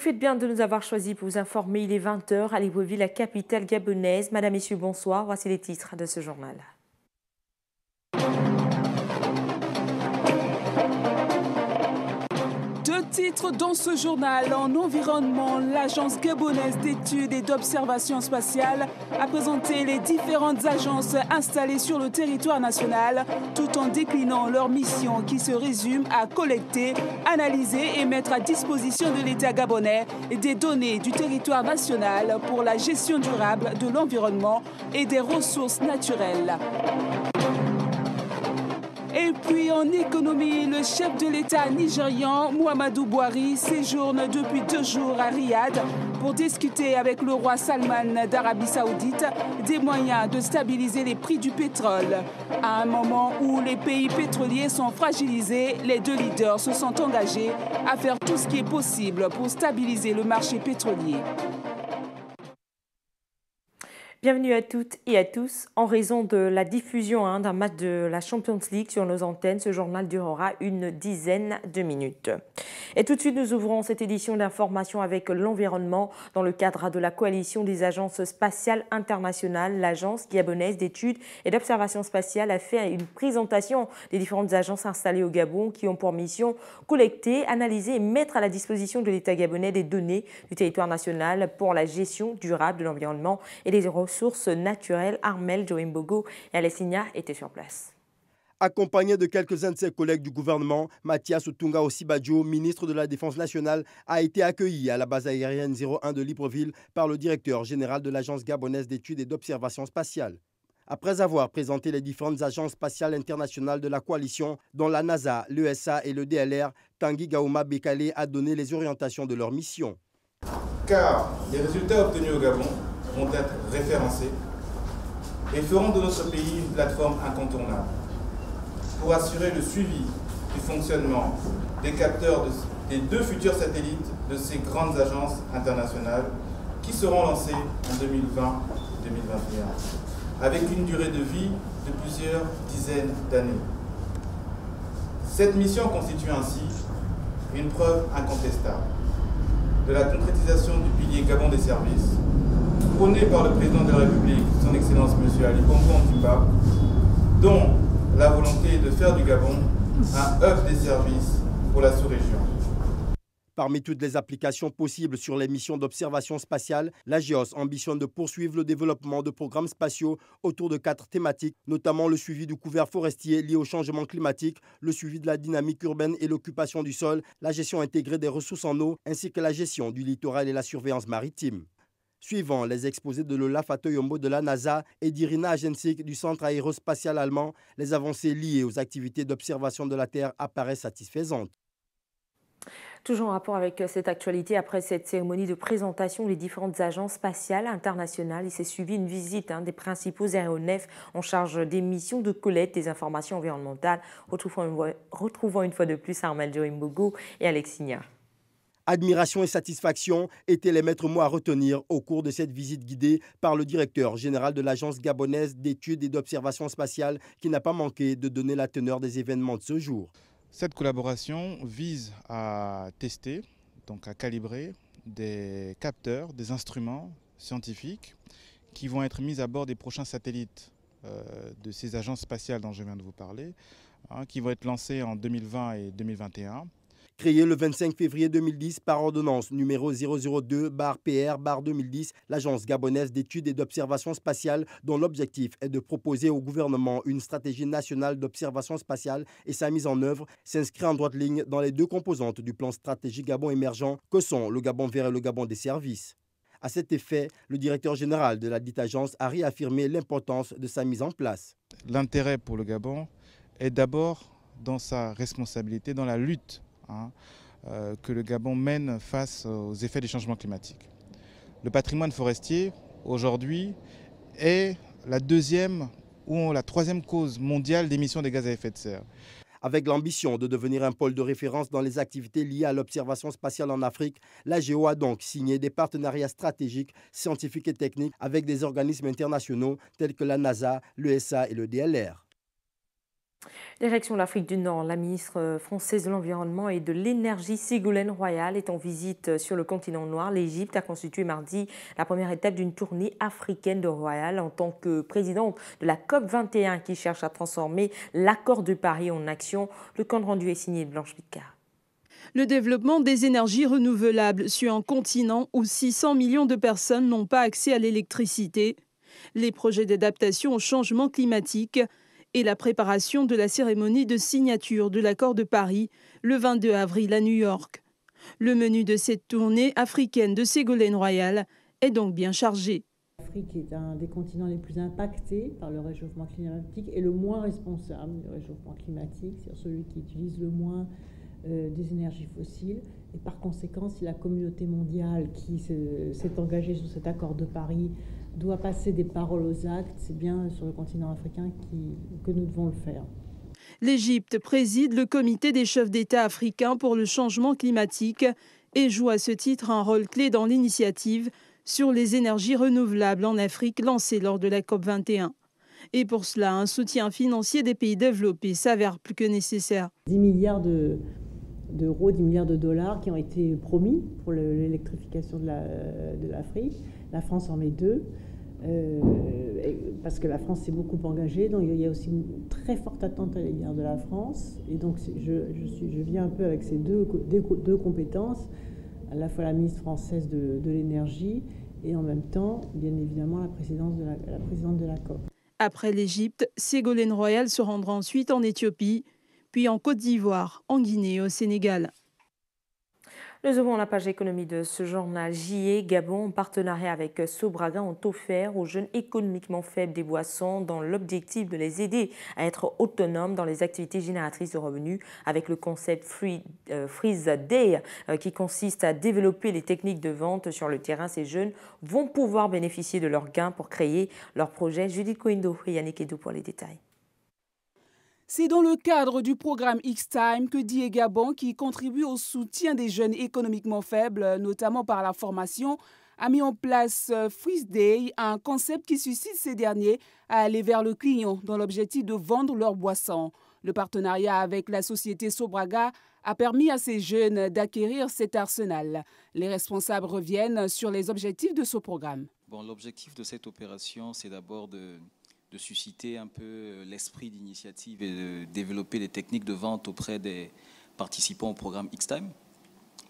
faites bien de nous avoir choisis pour vous informer. Il est 20 h à Libreville, la capitale gabonaise. Madame, Messieurs, bonsoir. Voici les titres de ce journal. Deux titres dans ce journal. En environnement, l'Agence gabonaise d'études et d'observation spatiale a présenté les différentes agences installées sur le territoire national, tout en déclinant leur mission qui se résume à collecter, analyser et mettre à disposition de l'État gabonais des données du territoire national pour la gestion durable de l'environnement et des ressources naturelles. Et puis en économie, le chef de l'État nigérian, Muhammadu Buhari, séjourne depuis 2 jours à Riyad pour discuter avec le roi Salman d'Arabie Saoudite des moyens de stabiliser les prix du pétrole. À un moment où les pays pétroliers sont fragilisés, les deux leaders se sont engagés à faire tout ce qui est possible pour stabiliser le marché pétrolier. Bienvenue à toutes et à tous. En raison de la diffusion d'un match de la Champions League sur nos antennes, ce journal durera une dizaine de minutes. Et tout de suite, nous ouvrons cette édition d'information avec l'environnement dans le cadre de la coalition des agences spatiales internationales. L'agence gabonaise d'études et d'observation spatiale a fait une présentation des différentes agences installées au Gabon qui ont pour mission collecter, analyser et mettre à la disposition de l'État gabonais des données du territoire national pour la gestion durable de l'environnement et des ressources naturelles. Armel Joimbogo et Alessinia étaient sur place. Accompagné de quelques-uns de ses collègues du gouvernement, Mathias Otunga Osibajo, ministre de la Défense nationale, a été accueilli à la base aérienne 01 de Libreville par le directeur général de l'Agence gabonaise d'études et d'observation spatiale. Après avoir présenté les différentes agences spatiales internationales de la coalition, dont la NASA, l'ESA et le DLR, Tanguy Gaouma Bekale a donné les orientations de leur mission. Car les résultats obtenus au Gabon vont être référencés et feront de notre pays une plateforme incontournable pour assurer le suivi du fonctionnement des capteurs des 2 futurs satellites de ces grandes agences internationales qui seront lancés en 2020-2021 avec une durée de vie de plusieurs dizaines d'années. Cette mission constitue ainsi une preuve incontestable de la concrétisation du pilier Gabon des services prôné par le président de la République, son Excellence M. Ali Bongo Ondimba, dont la volonté est de faire du Gabon un hub des services pour la sous-région. Parmi toutes les applications possibles sur les missions d'observation spatiale, l'AGEOS ambitionne de poursuivre le développement de programmes spatiaux autour de 4 thématiques, notamment le suivi du couvert forestier lié au changement climatique, le suivi de la dynamique urbaine et l'occupation du sol, la gestion intégrée des ressources en eau, ainsi que la gestion du littoral et la surveillance maritime. Suivant les exposés de Lola Fatoyombo de la NASA et d'Irina Agensik du Centre aérospatial allemand, les avancées liées aux activités d'observation de la Terre apparaissent satisfaisantes. Toujours en rapport avec cette actualité, après cette cérémonie de présentation des différentes agences spatiales internationales, il s'est suivi une visite des principaux aéronefs en charge des missions de collecte des informations environnementales, retrouvant une fois de plus Armel Joimbogo et Alessinia. Admiration et satisfaction étaient les maîtres mots à retenir au cours de cette visite guidée par le directeur général de l'Agence gabonaise d'études et d'observation spatiale qui n'a pas manqué de donner la teneur des événements de ce jour. Cette collaboration vise à tester, donc à calibrer des capteurs, des instruments scientifiques qui vont être mis à bord des prochains satellites de ces agences spatiales dont je viens de vous parler, qui vont être lancés en 2020 et 2021. Créée le 25 février 2010 par ordonnance numéro 002-PR-2010, l'Agence gabonaise d'études et d'observation spatiale, dont l'objectif est de proposer au gouvernement une stratégie nationale d'observation spatiale et sa mise en œuvre, s'inscrit en droite ligne dans les 2 composantes du plan stratégique Gabon émergent que sont le Gabon vert et le Gabon des services. À cet effet, le directeur général de la dite agence a réaffirmé l'importance de sa mise en place. L'intérêt pour le Gabon est d'abord dans sa responsabilité, dans la lutte que le Gabon mène face aux effets des changements climatiques. Le patrimoine forestier, aujourd'hui, est la 2e ou la 3e cause mondiale d'émissions de gaz à effet de serre. Avec l'ambition de devenir un pôle de référence dans les activités liées à l'observation spatiale en Afrique, l'AGO a donc signé des partenariats stratégiques, scientifiques et techniques avec des organismes internationaux tels que la NASA, l'ESA et le DLR. Direction l'Afrique du Nord, la ministre française de l'Environnement et de l'Énergie, Ségolène Royal, est en visite sur le continent noir. L'Égypte a constitué mardi la première étape d'une tournée africaine de Royal en tant que présidente de la COP21 qui cherche à transformer l'accord de Paris en action. Le compte rendu est signé de Blanche Picard. Le développement des énergies renouvelables sur un continent où 600 millions de personnes n'ont pas accès à l'électricité, les projets d'adaptation au changement climatique et la préparation de la cérémonie de signature de l'accord de Paris le 22 avril à New York. Le menu de cette tournée africaine de Ségolène Royal est donc bien chargé. L'Afrique est un des continents les plus impactés par le réchauffement climatique et le moins responsable du réchauffement climatique, c'est celui qui utilise le moins des énergies fossiles. Et par conséquent, si la communauté mondiale qui s'est engagée sur cet accord de Paris doit passer des paroles aux actes, c'est bien sur le continent africain que nous devons le faire. L'Égypte préside le comité des chefs d'État africains pour le changement climatique et joue à ce titre un rôle clé dans l'initiative sur les énergies renouvelables en Afrique lancée lors de la COP21. Et pour cela, un soutien financier des pays développés s'avère plus que nécessaire. 10 milliards d'euros, 10 milliards de dollars qui ont été promis pour l'électrification de l'Afrique. La France en met 2, parce que la France s'est beaucoup engagée. Donc il y a aussi une très forte attente à l'égard de la France. Et donc je viens un peu avec ces deux compétences, à la fois la ministre française de l'énergie et en même temps, bien évidemment, la présidente de la COP. Après l'Égypte, Ségolène Royal se rendra ensuite en Éthiopie, puis en Côte d'Ivoire, en Guinée et au Sénégal. Nous ouvrons la page économie de ce journal. JE Gabon, en partenariat avec Sobraga, ont offert aux jeunes économiquement faibles des boissons dans l'objectif de les aider à être autonomes dans les activités génératrices de revenus avec le concept Freeze Day qui consiste à développer les techniques de vente sur le terrain. Ces jeunes vont pouvoir bénéficier de leurs gains pour créer leurs projets. Judith Koindo et Yannick Edo pour les détails. C'est dans le cadre du programme X-Time que JE Gabon, qui contribue au soutien des jeunes économiquement faibles, notamment par la formation, a mis en place Freeze Day, un concept qui suscite ces derniers à aller vers le client dans l'objectif de vendre leurs boissons. Le partenariat avec la société Sobraga a permis à ces jeunes d'acquérir cet arsenal. Les responsables reviennent sur les objectifs de ce programme. L'objectif de cette opération, c'est d'abord de susciter un peu l'esprit d'initiative et de développer des techniques de vente auprès des participants au programme X-Time.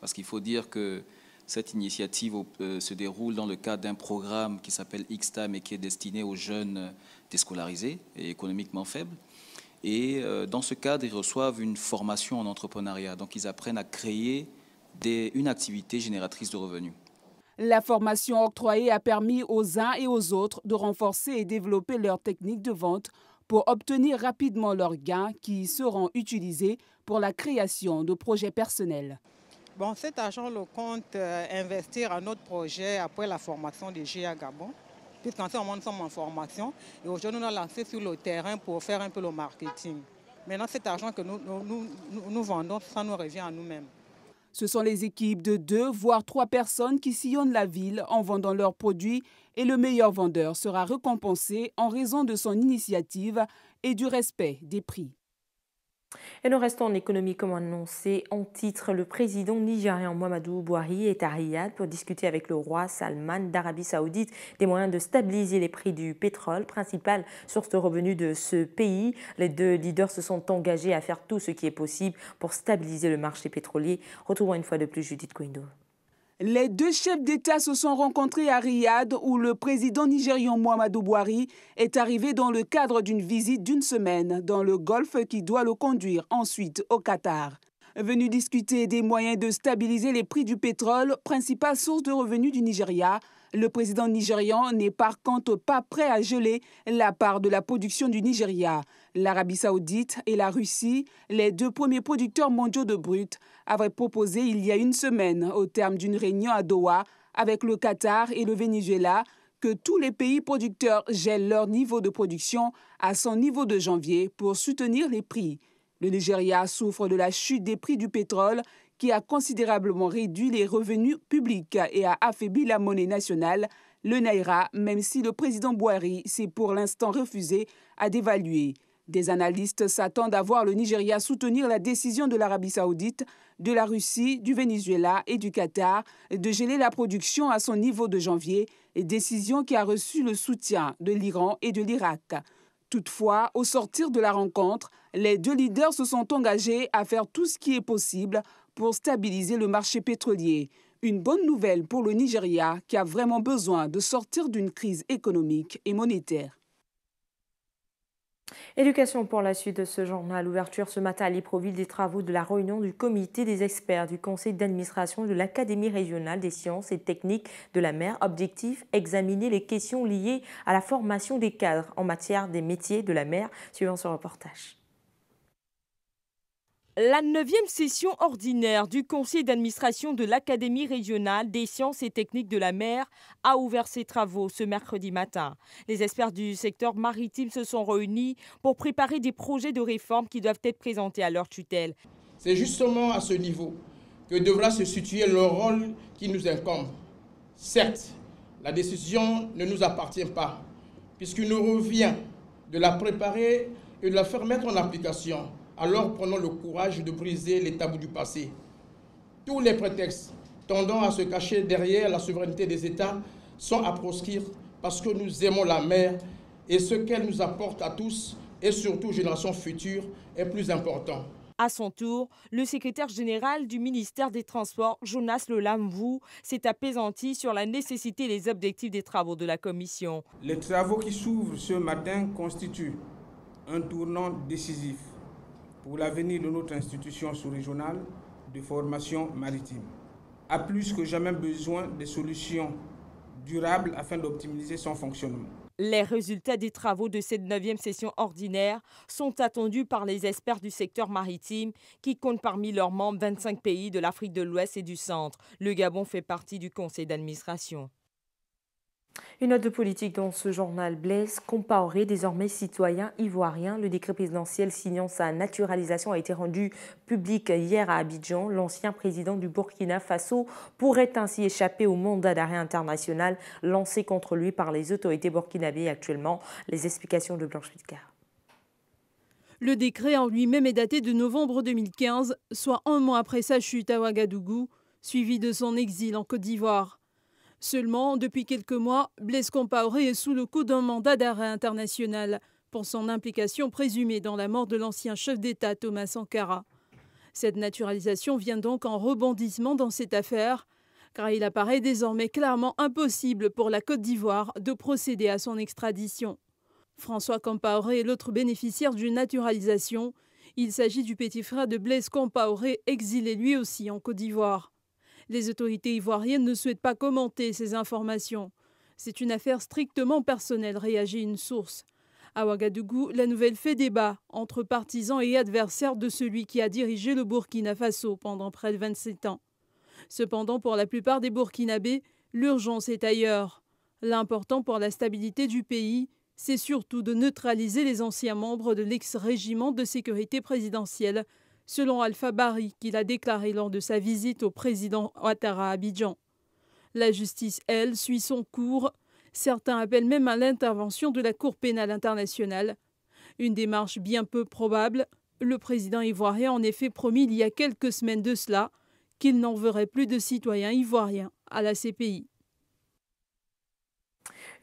Parce qu'il faut dire que cette initiative se déroule dans le cadre d'un programme qui s'appelle X-Time et qui est destiné aux jeunes déscolarisés et économiquement faibles. Et dans ce cadre, ils reçoivent une formation en entrepreneuriat. Donc ils apprennent à créer une activité génératrice de revenus. La formation octroyée a permis aux uns et aux autres de renforcer et développer leurs techniques de vente pour obtenir rapidement leurs gains qui seront utilisés pour la création de projets personnels. Cet argent, le compte investir à notre projet après la formation de JE Gabon, puisqu'en ce moment nous sommes en formation et aujourd'hui nous allons lancer sur le terrain pour faire un peu le marketing. Maintenant cet argent que nous vendons, ça nous revient à nous-mêmes. Ce sont les équipes de 2 voire 3 personnes qui sillonnent la ville en vendant leurs produits et le meilleur vendeur sera récompensé en raison de son initiative et du respect des prix. Et nous restons en économie comme annoncé en titre. Le président nigérian Muhammadu Buhari est à Riyad pour discuter avec le roi Salman d'Arabie Saoudite des moyens de stabiliser les prix du pétrole, principale source de revenus de ce pays. Les deux leaders se sont engagés à faire tout ce qui est possible pour stabiliser le marché pétrolier. Retrouvons une fois de plus Judith Koindo. Les 2 chefs d'État se sont rencontrés à Riyad où le président nigérian Muhammadu Buhari est arrivé dans le cadre d'une visite d'1 semaine dans le Golfe qui doit le conduire ensuite au Qatar. Venu discuter des moyens de stabiliser les prix du pétrole, principale source de revenus du Nigeria, le président nigérian n'est par contre pas prêt à geler la part de la production du Nigeria. L'Arabie Saoudite et la Russie, les 2 premiers producteurs mondiaux de brut, avaient proposé il y a 1 semaine, au terme d'une réunion à Doha avec le Qatar et le Venezuela, que tous les pays producteurs gèlent leur niveau de production à son niveau de janvier pour soutenir les prix. Le Nigeria souffre de la chute des prix du pétrole qui a considérablement réduit les revenus publics et a affaibli la monnaie nationale, le Naira, même si le président Buhari s'est pour l'instant refusé à dévaluer. Des analystes s'attendent à voir le Nigeria soutenir la décision de l'Arabie saoudite, de la Russie, du Venezuela et du Qatar de geler la production à son niveau de janvier, décision qui a reçu le soutien de l'Iran et de l'Irak. Toutefois, au sortir de la rencontre, les deux leaders se sont engagés à faire tout ce qui est possible pour stabiliser le marché pétrolier. Une bonne nouvelle pour le Nigeria qui a vraiment besoin de sortir d'une crise économique et monétaire. Éducation pour la suite de ce journal. Ouverture ce matin à Libreville des travaux de la réunion du comité des experts du conseil d'administration de l'Académie régionale des sciences et techniques de la mer. Objectif, examiner les questions liées à la formation des cadres en matière des métiers de la mer. Suivant ce reportage. La 9e session ordinaire du conseil d'administration de l'Académie régionale des sciences et techniques de la mer a ouvert ses travaux ce mercredi matin. Les experts du secteur maritime se sont réunis pour préparer des projets de réforme qui doivent être présentés à leur tutelle. C'est justement à ce niveau que devra se situer le rôle qui nous incombe. Certes, la décision ne nous appartient pas, puisqu'il nous revient de la préparer et de la faire mettre en application. Alors prenons le courage de briser les tabous du passé. Tous les prétextes tendant à se cacher derrière la souveraineté des États sont à proscrire parce que nous aimons la mer et ce qu'elle nous apporte à tous et surtout aux générations futures est plus important. À son tour, le secrétaire général du ministère des Transports, Jonas Lelamvou, s'est appesanti sur la nécessité et les objectifs des travaux de la commission. Les travaux qui s'ouvrent ce matin constituent un tournant décisif pour l'avenir de notre institution sous-régionale de formation maritime, a plus que jamais besoin de solutions durables afin d'optimiser son fonctionnement. Les résultats des travaux de cette 9e session ordinaire sont attendus par les experts du secteur maritime qui comptent parmi leurs membres 25 pays de l'Afrique de l'Ouest et du Centre. Le Gabon fait partie du conseil d'administration. Une note de politique dans ce journal. Blaise Compaoré, désormais citoyen ivoirien. Le décret présidentiel signant sa naturalisation a été rendu public hier à Abidjan. L'ancien président du Burkina Faso pourrait ainsi échapper au mandat d'arrêt international lancé contre lui par les autorités burkinabées actuellement. Les explications de Blanche Pitcar. Le décret en lui-même est daté de novembre 2015, soit un mois après sa chute à Ouagadougou, suivi de son exil en Côte d'Ivoire. Seulement, depuis quelques mois, Blaise Compaoré est sous le coup d'un mandat d'arrêt international pour son implication présumée dans la mort de l'ancien chef d'État Thomas Sankara. Cette naturalisation vient donc en rebondissement dans cette affaire, car il apparaît désormais clairement impossible pour la Côte d'Ivoire de procéder à son extradition. François Compaoré est l'autre bénéficiaire d'une naturalisation. Il s'agit du petit frère de Blaise Compaoré, exilé lui aussi en Côte d'Ivoire. Les autorités ivoiriennes ne souhaitent pas commenter ces informations. C'est une affaire strictement personnelle, réagit une source. À Ouagadougou, la nouvelle fait débat entre partisans et adversaires de celui qui a dirigé le Burkina Faso pendant près de 27 ans. Cependant, pour la plupart des Burkinabés, l'urgence est ailleurs. L'important pour la stabilité du pays, c'est surtout de neutraliser les anciens membres de l'ex-régiment de sécurité présidentielle, selon Alpha Bari, qu'il a déclaré lors de sa visite au président Ouattara à Abidjan. La justice, elle, suit son cours. Certains appellent même à l'intervention de la Cour pénale internationale. Une démarche bien peu probable. Le président ivoirien a en effet promis il y a quelques semaines de cela qu'il n'enverrait plus de citoyens ivoiriens à la CPI.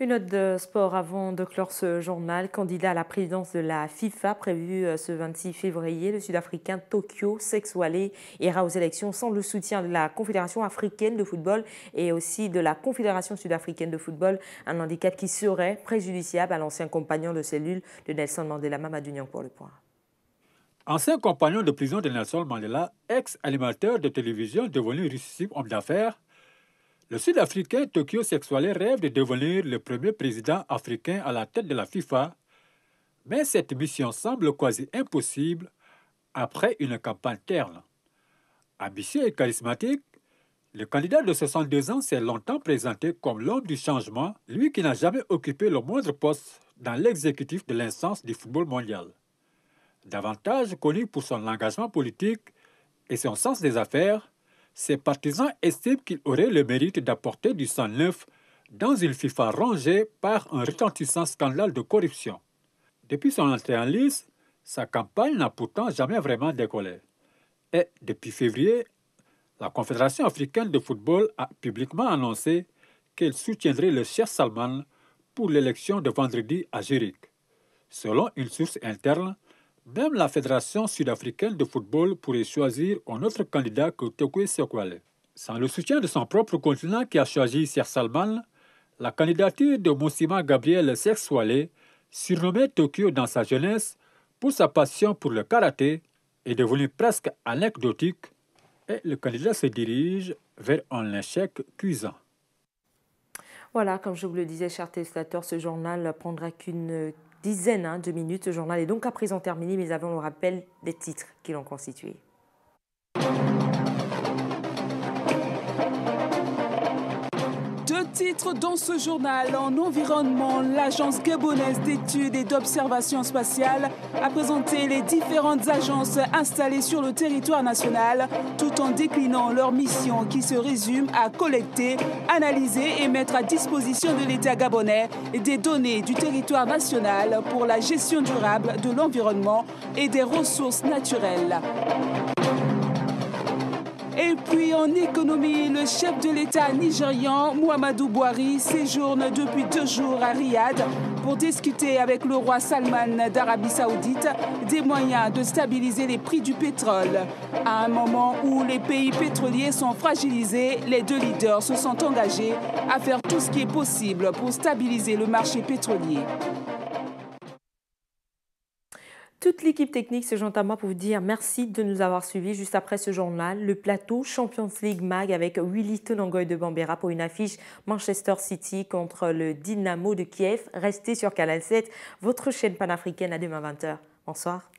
Une note de sport avant de clore ce journal. Candidat à la présidence de la FIFA prévu ce 26 février, le Sud-Africain Tokyo Sexwale ira aux élections sans le soutien de la Confédération africaine de football et aussi de la Confédération sud-africaine de football, un handicap qui serait préjudiciable à l'ancien compagnon de cellule de Nelson Mandela. Mamadou Niang pour le point. Ancien compagnon de prison de Nelson Mandela, ex-animateur de télévision devenu richissime homme d'affaires, le Sud-Africain Tokyo Sexwale rêve de devenir le premier président africain à la tête de la FIFA, mais cette mission semble quasi impossible après une campagne terne. Ambitieux et charismatique, le candidat de 62 ans s'est longtemps présenté comme l'homme du changement, lui qui n'a jamais occupé le moindre poste dans l'exécutif de l'instance du football mondial. Davantage connu pour son engagement politique et son sens des affaires, ses partisans estiment qu'il aurait le mérite d'apporter du sang neuf dans une FIFA rongée par un retentissant scandale de corruption. Depuis son entrée en lice, Sa campagne n'a pourtant jamais vraiment décollé. Et depuis février, la Confédération africaine de football a publiquement annoncé qu'elle soutiendrait le Cheikh Salman pour l'élection de vendredi à Zurich. Selon une source interne, même la Fédération sud-africaine de football pourrait choisir un autre candidat que Tokwe Sekwale. Sans le soutien de son propre continent qui a choisi Cheikh Salman, la candidature de Moussima Gabriel Sekwale, surnommé Tokyo dans sa jeunesse pour sa passion pour le karaté, est devenue presque anecdotique et le candidat se dirige vers un échec cuisant. Voilà, comme je vous le disais, chers téléspectateurs, ce journal prendra qu'une dizaine de minutes. Ce journal est donc à présent terminé, mais avant le rappel des titres qui l'ont constitué. Deux titres dans ce journal. En environnement, l'agence gabonaise d'études et d'observation spatiale a présenté les différentes agences installées sur le territoire national, tout en déclinant leur mission qui se résume à collecter, analyser et mettre à disposition de l'État gabonais des données du territoire national pour la gestion durable de l'environnement et des ressources naturelles. Et puis en économie, le chef de l'État nigérian, Muhammadu Buhari, séjourne depuis 2 jours à Riyad pour discuter avec le roi Salman d'Arabie Saoudite des moyens de stabiliser les prix du pétrole. À un moment où les pays pétroliers sont fragilisés, les deux leaders se sont engagés à faire tout ce qui est possible pour stabiliser le marché pétrolier. Toute l'équipe technique se joint à moi pour vous dire merci de nous avoir suivis. Juste après ce journal, le plateau Champions League Mag avec Willy Tonangoy de Bambera pour une affiche Manchester City contre le Dynamo de Kiev. Restez sur Canal 7, votre chaîne panafricaine à demain 20h. Bonsoir.